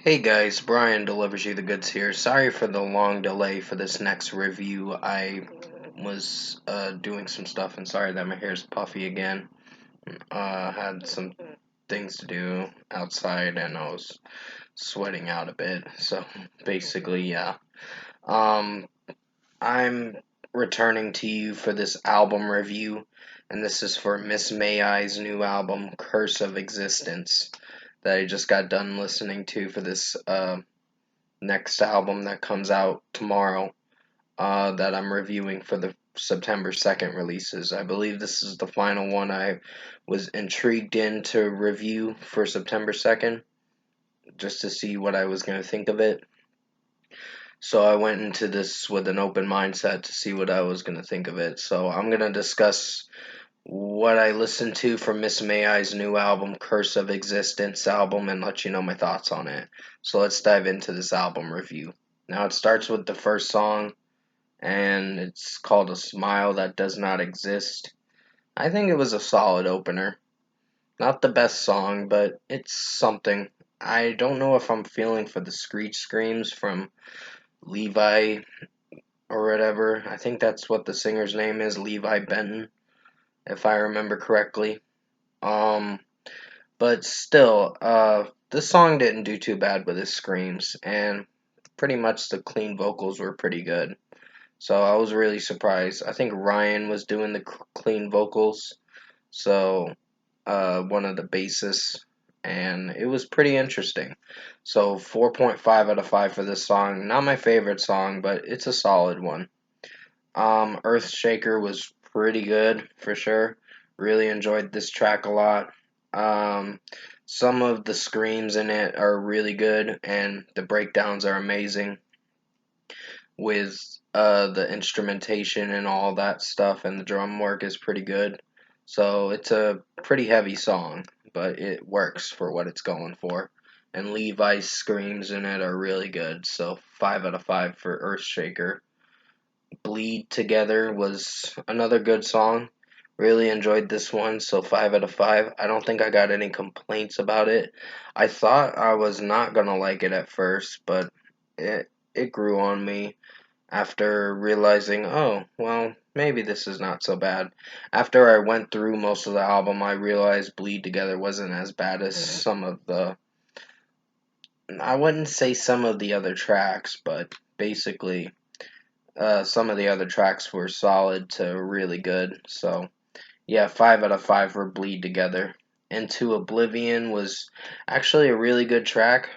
Hey guys, Brian delivers you the goods here. Sorry for the long delay for this next review. I was doing some stuff and sorry that my hair's puffy again. Had some things to do outside and I was sweating out a bit. So basically, yeah. Um, I'm returning to you for this album review, and this is for Miss May I's new album, Curse of Existence, that I just got done listening to for this next album that comes out tomorrow, that I'm reviewing for the September 2nd releases. I believe this is the final one I was intrigued in to review for September 2nd, just to see what I was going to think of it. So I went into this with an open mindset to see what I was going to think of it. So I'm going to discuss what I listened to from Miss May I's new album, Curse of Existence album, and let you know my thoughts on it. So let's dive into this album review. Now it starts with the first song, and it's called A Smile That Does Not Exist. I think it was a solid opener. Not the best song, but it's something. I don't know if I'm feeling for the screech screams from Levi or whatever. I think that's what the singer's name is, Levi Benton, if I remember correctly. Um, but still, this song didn't do too bad with his screams, and pretty much the clean vocals were pretty good. So I was really surprised. I think Ryan was doing the clean vocals, so one of the bassists, and it was pretty interesting. So 4.5 out of 5 for this song. Not my favorite song, but it's a solid one. Earthshaker was pretty good for sure. Really enjoyed this track a lot. Um, some of the screams in it are really good, and the breakdowns are amazing with the instrumentation and all that stuff, and the drum work is pretty good. So it's a pretty heavy song, but it works for what it's going for. And Levi's screams in it are really good, so 5 out of 5 for Earthshaker. Bleed Together was another good song. Really enjoyed this one, so 5 out of 5. I don't think I got any complaints about it. I thought I was not gonna like it at first, but it grew on me after realizing, oh, well, maybe this is not so bad. After I went through most of the album, I realized Bleed Together wasn't as bad as some of the, I wouldn't say some of the other tracks, but basically some of the other tracks were solid to really good. So, yeah, 5 out of 5 for Bleed Together. Into Oblivion was actually a really good track.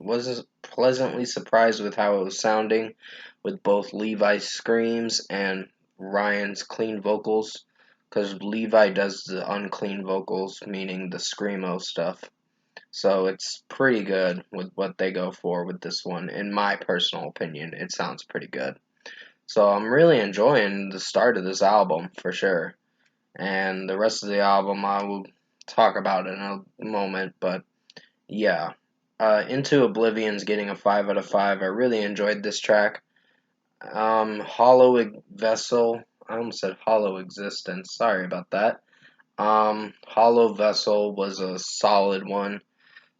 Was pleasantly surprised with how it was sounding, with both Levi's screams and Ryan's clean vocals, because Levi does the unclean vocals, meaning the screamo stuff. So it's pretty good with what they go for with this one. In my personal opinion, it sounds pretty good. So I'm really enjoying the start of this album for sure. And the rest of the album I will talk about in a moment, but yeah. Into Oblivion's getting a 5 out of 5. I really enjoyed this track. Hollow Vessel. I almost said Hollow Existence. Sorry about that. Hollow Vessel was a solid one.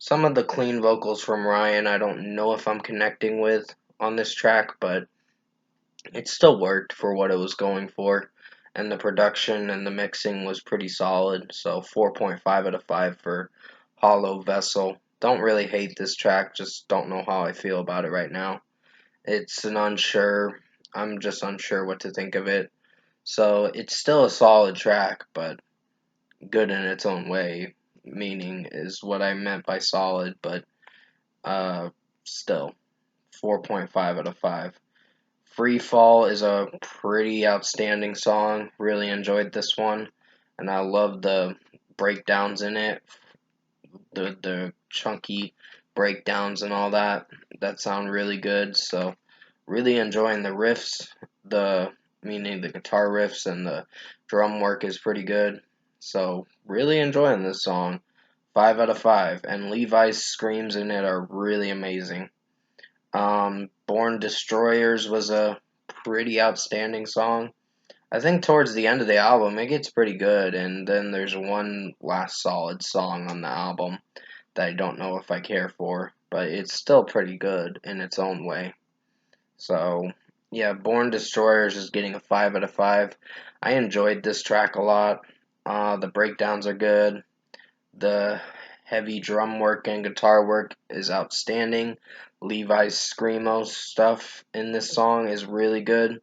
Some of the clean vocals from Ryan, I don't know if I'm connecting with on this track, but it still worked for what it was going for. And the production and the mixing was pretty solid. So 4.5 out of 5 for Hollow Vessel. Don't really hate this track, just don't know how I feel about it right now. It's an unsure, I'm just unsure what to think of it. So it's still a solid track, but good in its own way, meaning is what I meant by solid, but uh, still 4.5 out of 5. Free Fall is a pretty outstanding song. Really enjoyed this one, and I love the breakdowns in it, the chunky breakdowns and all that. That sound really good. So really enjoying the riffs, the meaning the guitar riffs and the drum work is pretty good. So really enjoying this song. 5 out of 5, and Levi's screams in it are really amazing. Born Destroyers was a pretty outstanding song. I think towards the end of the album, it gets pretty good, and then there's one last solid song on the album that I don't know if I care for, but it's still pretty good in its own way. So, yeah, Born Destroyers is getting a 5 out of 5. I enjoyed this track a lot. The breakdowns are good. The heavy drum work and guitar work is outstanding. Levi's Screamo stuff in this song is really good,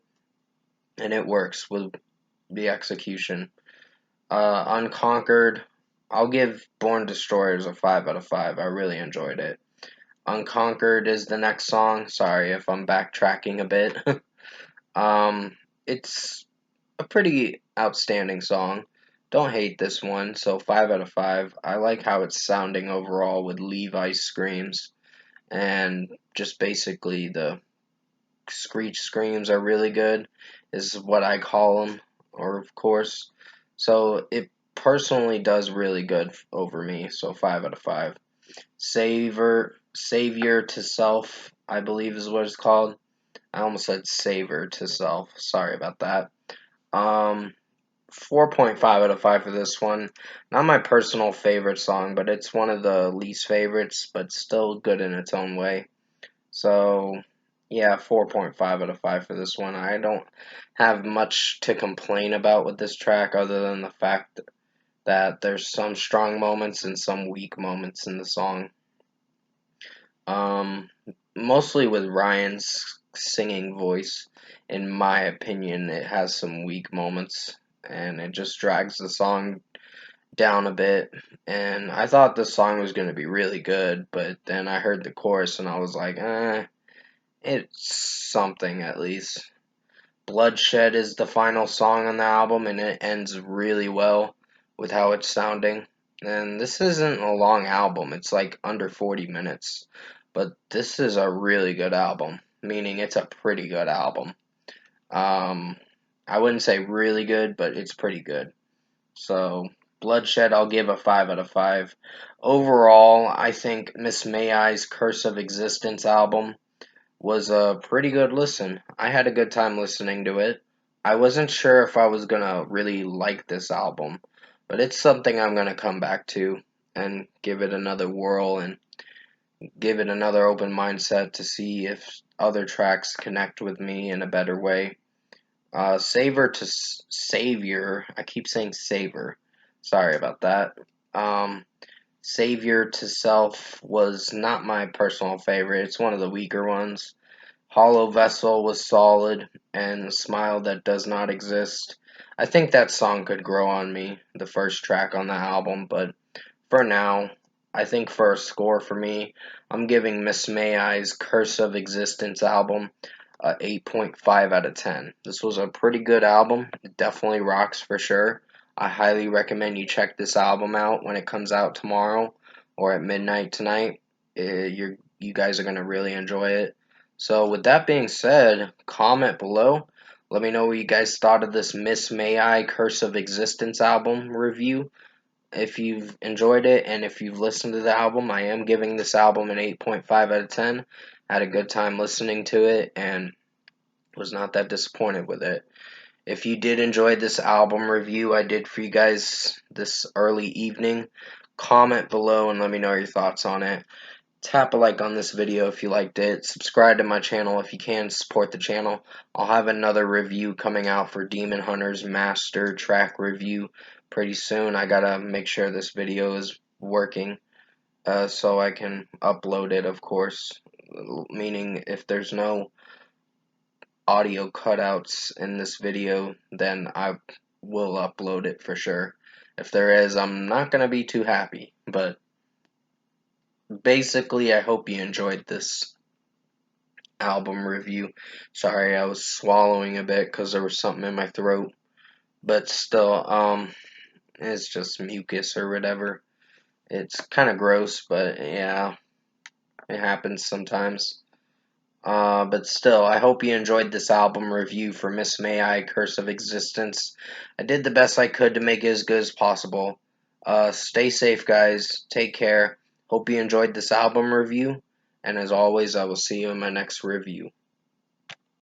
and it works with the execution. Unconquered, I'll give Born Destroyers a 5 out of 5. I really enjoyed it. Unconquered is the next song. Sorry if I'm backtracking a bit. um, it's a pretty outstanding song. Don't hate this one, so 5 out of 5. I like how it's sounding overall with Levi screams, and just basically the screech screams are really good, is what I call them, or of course. So it personally does really good over me, so 5 out of 5. Savior to Self, I believe is what it's called. I almost said Savor to Self. Sorry about that. Um, 4.5 out of 5 for this one. Not my personal favorite song, but it's one of the least favorites, but still good in its own way. So, yeah, 4.5 out of 5 for this one. I don't have much to complain about with this track other than the fact that there's some strong moments and some weak moments in the song. Um, Mostly with Ryan's singing voice, in my opinion, it has some weak moments and it just drags the song down a bit. And I thought this song was going to be really good, but then I heard the chorus and I was like, it's something at least. Bloodshed is the final song on the album, and it ends really well with how it's sounding. And this isn't a long album, it's like under 40 minutes. But this is a really good album, meaning it's a pretty good album. Um, I wouldn't say really good, but it's pretty good. So, Bloodshed, I'll give a 5 out of 5. Overall, I think Miss May I's Curse of Existence album was a pretty good listen. I had a good time listening to it. I wasn't sure if I was gonna really like this album, but it's something I'm gonna come back to and give it another whirl and give it another open mindset to see if other tracks connect with me in a better way. Savor to Savior. I keep saying Savor. Sorry about that. Um, Savior to Self was not my personal favorite. It's one of the weaker ones. Hollow Vessel was solid, and Smile That Does Not Exist. I think that song could grow on me, the first track on the album, but for now, I think for a score for me, I'm giving Miss May I's Curse of Existence album a 8.5 out of 10. This was a pretty good album. It definitely rocks for sure. I highly recommend you check this album out when it comes out tomorrow or at midnight tonight. You guys are going to really enjoy it. So, with that being said, comment below. Let me know what you guys thought of this Miss May I Curse of Existence album review. If you've enjoyed it and if you've listened to the album, I am giving this album an 8.5 out of 10. I had a good time listening to it and was not that disappointed with it. If you did enjoy this album review I did for you guys this early evening, comment below and let me know your thoughts on it. Tap a like on this video if you liked it. Subscribe to my channel if you can. Support the channel. I'll have another review coming out for Demon Hunter's Master Track review pretty soon. I gotta make sure this video is working so I can upload it, of course. Meaning if there's no audio cutouts in this video, then I will upload it for sure. If there is, I'm not gonna be too happy, but basically, I hope you enjoyed this album review. Sorry, I was swallowing a bit because there was something in my throat. But still, it's just mucus or whatever. It's kind of gross, but yeah, it happens sometimes. But still, I hope you enjoyed this album review for Miss May I, Curse of Existence. I did the best I could to make it as good as possible. Stay safe, guys. Take care. Hope you enjoyed this album review. And as always, I will see you in my next review.